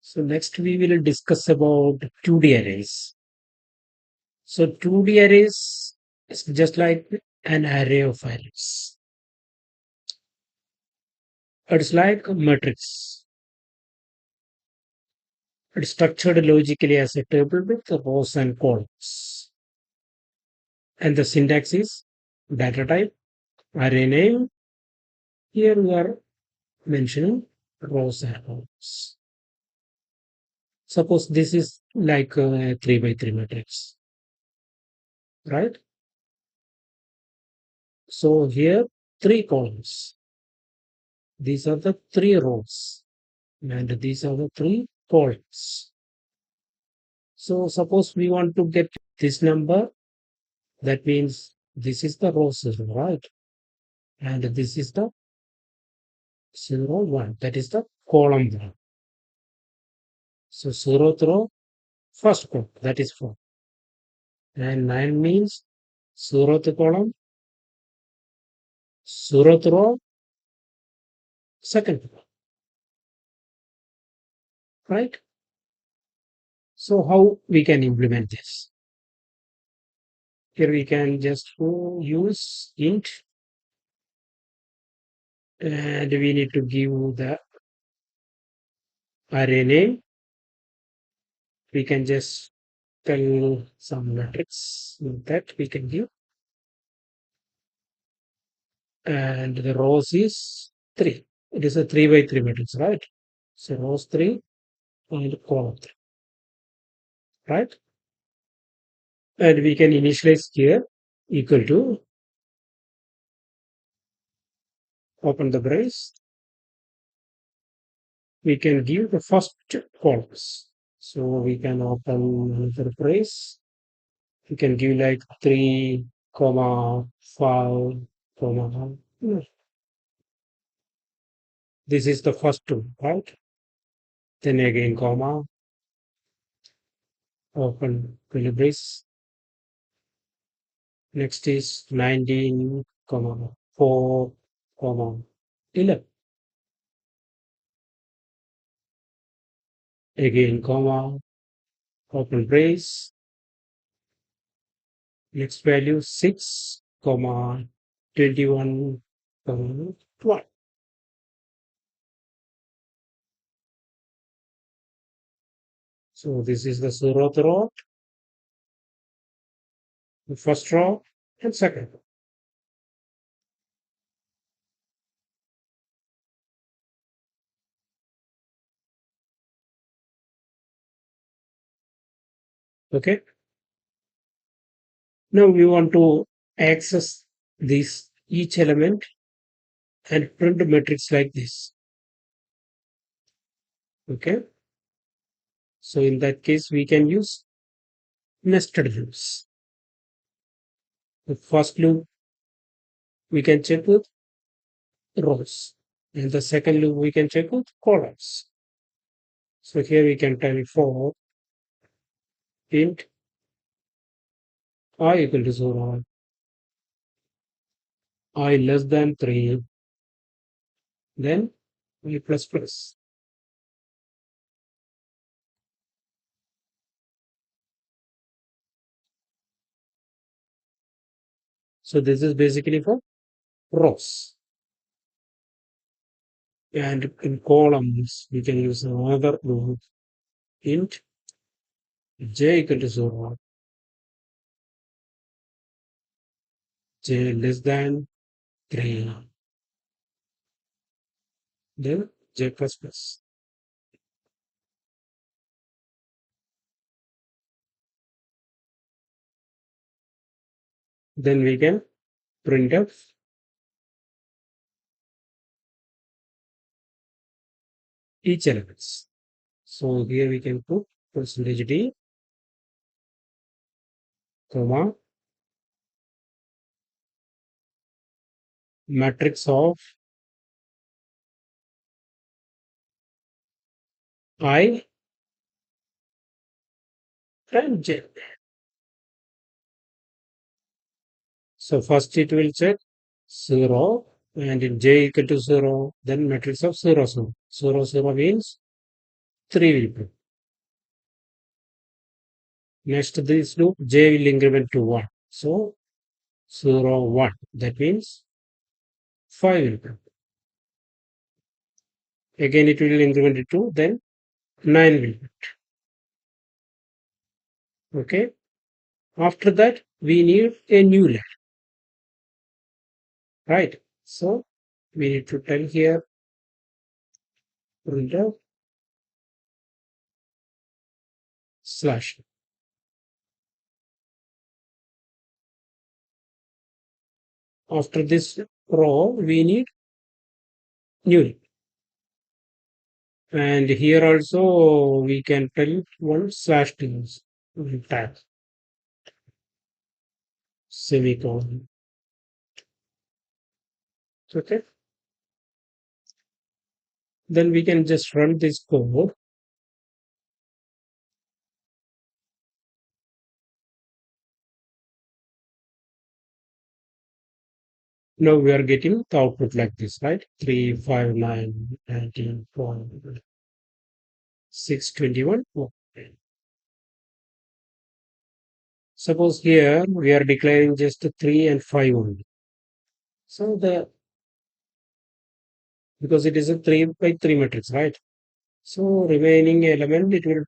So next we will discuss about 2D arrays. So 2D arrays is just like an array of values. It's like a matrix. It's structured logically as a table with rows and columns. And the syntax is data type, array name. Here we are mentioning rows and columns. Suppose this is like a 3 by 3 matrix, right? So here three columns. These are the three rows, and these are the three columns. So suppose we want to get this number, that means this is the row 0, right? And this is the 0, 1, that is the column 1. So 0th row, first column, that is 4. And 9 means 0th column, 0th row, second row, right? So how we can implement this? Here we can just use int, and we need to give the array name. We can just tell some matrix that we can give, and the rows is 3. It is a 3 by 3 matrix, right? So rows 3 and column 3, right? And we can initialize here equal to, open the brace, we can give the first columns. So we can open another brace. We can give like 3, comma 5, comma. This is the first two, right? Then again, comma, open curly brace. Next is 19, comma 4, comma 11. Again, comma, open brace. Next value 6, comma 21, comma 12. So this is the 0th row, the first row, and second row. Okay. Now we want to access this each element and print a matrix like this. Okay. So in that case, we can use nested loops. The first loop we can check with rows, and the second loop we can check with columns. So here we can tell for int I equal to 0, I less than 3, then I plus plus. So this is basically for rows. And in columns, we can use another loop, int j equal to 0, j less than 3, then j plus plus. Then we can print out each elements. So here we can put percentage %d, comma, matrix of I and j. So first it will check 0, and in j equal to 0, then matrix of 0, 0. 0, 0 means 3 will print. Next, this loop j will increment to 1. So 0, 1. That means 5 will print. Again, it will increment to 2, then 9 will print. Okay. After that, we need a new line, right? So we need to tell here printf slash. After this row, we need new line. And here also we can tell one slash things tag semicolon. Okay. Then we can just run this code. Now we are getting the output like this, right? 3, 5, 9, 19, 6, 21. Okay. Suppose here we are declaring just 3 and 5 only. So the because it is a 3 by 3 matrix, right? So remaining element it will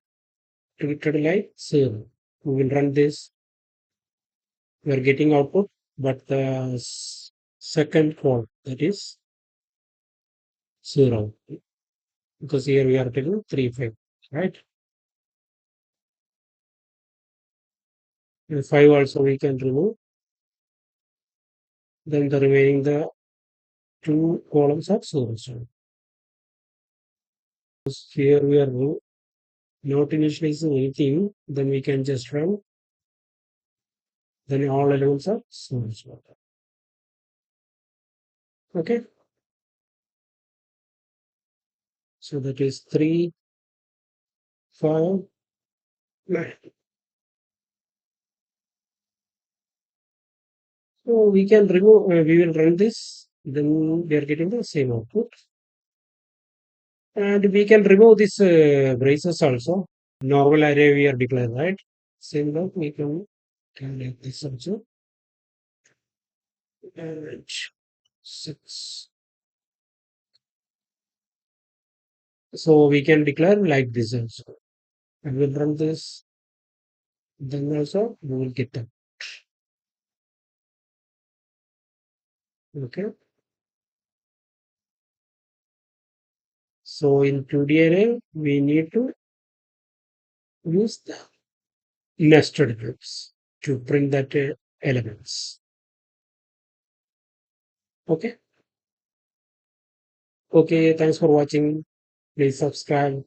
treated like 0. We will run this. We are getting output, but the second code that is 0 because here we are telling 3, 5, right? And 5 also we can remove. Then the remaining the two columns are 0. So here we are not initializing anything, then we can just run. Then all elements are 0. Okay. So that is 3, 5, 9. So we can remove, we will run this, then we are getting the same output. And we can remove this braces also. Normal array we are declaring, right? Same that we can calculate this also. And 6. So we can declare like this also. And we'll run this, then also we will get them. Okay. So in 2D array, we need to use the nested groups to print that elements. Okay. Okay. Thanks for watching. Please subscribe.